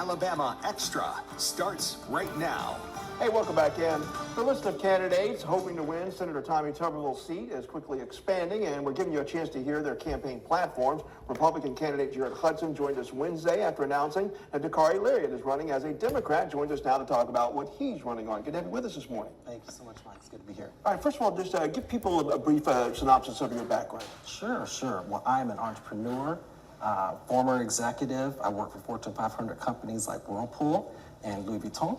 Alabama Extra starts right now. Hey, welcome back in. The list of candidates hoping to win Senator Tommy Tuberville's seat is quickly expanding, and we're giving you a chance to hear their campaign platforms. Republican candidate Jared Hudson joined us Wednesday after announcing that Dakarai Larriett is running as a Democrat. Joins us now to talk about what he's running on. Good to have you with us this morning. Thank you so much, Mike. It's good to be here. All right, first of all, just give people a brief synopsis of your background. Sure. Well, I'm an entrepreneur, former executive. I work for Fortune 500 companies like Whirlpool and Louis Vuitton.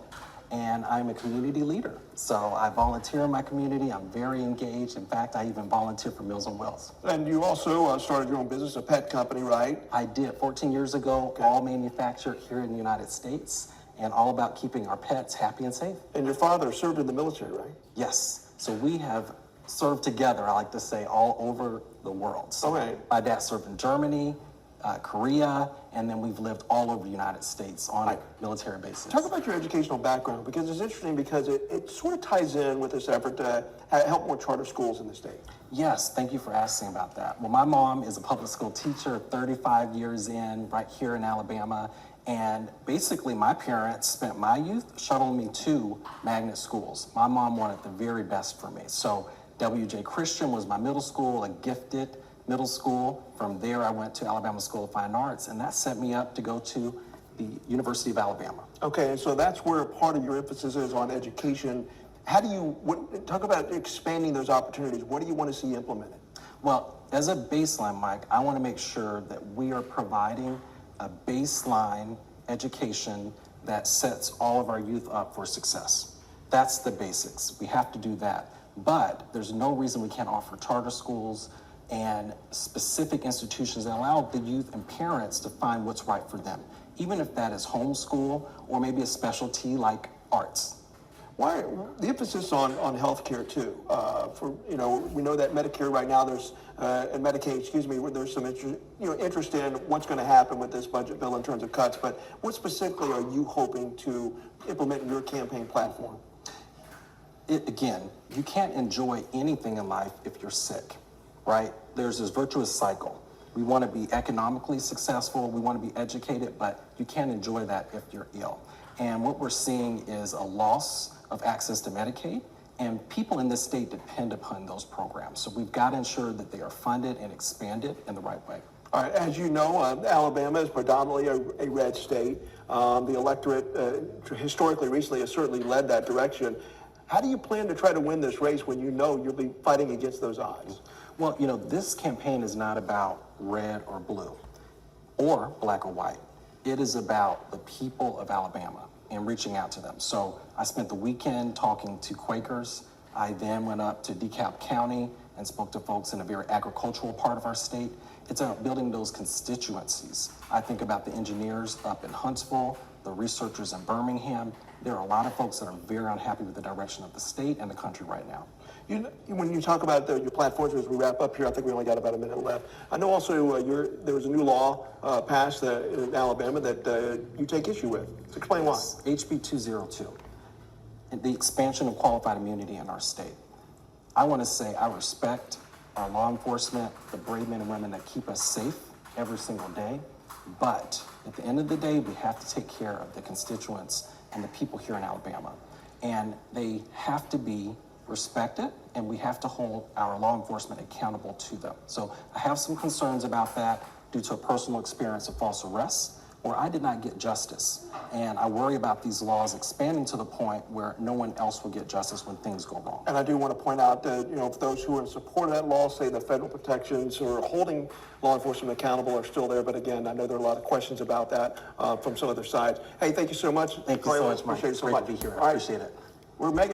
And I'm a community leader. So I volunteer in my community. I'm very engaged. In fact, I even volunteer for Meals on Wheels. And you also started your own business, a pet company, right? I did 14 years ago, okay. All manufactured here in the United States, and all about keeping our pets happy and safe. And your father served in the military, right? Yes. So we have served together, I like to say, all over the world. So my dad served in Germany, Korea, and then we've lived all over the United States on a military basis. Talk about your educational background, because it's interesting because it sort of ties in with this effort to help more charter schools in the state. Yes, thank you for asking about that. Well, my mom is a public school teacher, 35 years in, right here in Alabama, and basically my parents spent my youth shuttling me to magnet schools. My mom wanted the very best for me. So W.J. Christian was my middle school, a gifted middle school. From there, I went to Alabama School of Fine Arts, and that set me up to go to the University of Alabama. Okay, and so that's where part of your emphasis is on education. How do you talk about expanding those opportunities? What do you want to see implemented? Well, as a baseline, Mike, I want to make sure that we are providing a baseline education that sets all of our youth up for success. That's the basics. We have to do that. But there's no reason we can't offer charter schools and specific institutions that allow the youth and parents to find what's right for them, even if that is homeschool or maybe a specialty like arts. Why the emphasis on healthcare too? We know that Medicare right now and Medicaid, where there's some interest in what's going to happen with this budget bill in terms of cuts. But what specifically are you hoping to implement in your campaign platform? Again, you can't enjoy anything in life if you're sick. Right? There's this virtuous cycle. We want to be economically successful, we want to be educated, but you can't enjoy that if you're ill. And what we're seeing is a loss of access to Medicaid, and people in this state depend upon those programs. So we've got to ensure that they are funded and expanded in the right way. All right, as you know, Alabama is predominantly a red state. The electorate historically, recently, has certainly led that direction. How do you plan to try to win this race when you know you'll be fighting against those odds? Well, this campaign is not about red or blue or black or white. It is about the people of Alabama and reaching out to them. So I spent the weekend talking to Quakers. I then went up to DeKalb County and spoke to folks in a very agricultural part of our state. It's about building those constituencies. I think about the engineers up in Huntsville, the researchers in Birmingham. There are a lot of folks that are very unhappy with the direction of the state and the country right now. When you talk about your platforms, as we wrap up here, I think we only got about a minute left. I know also there was a new law passed in Alabama that you take issue with. Explain why. HB 202, the expansion of qualified immunity in our state. I want to say I respect our law enforcement, the brave men and women that keep us safe every single day. But at the end of the day, we have to take care of the constituents and the people here in Alabama. And they have to be respected, and we have to hold our law enforcement accountable to them. So I have some concerns about that due to a personal experience of false arrests where I did not get justice. And I worry about these laws expanding to the point where no one else will get justice when things go wrong. And I do want to point out that, if those who are in support of that law say the federal protections or holding law enforcement accountable are still there. But again, I know there are a lot of questions about that from some other sides. Hey, thank you so much. Thank you so much, Mike. Appreciate it so much. much. Great to be here. I appreciate it. We're making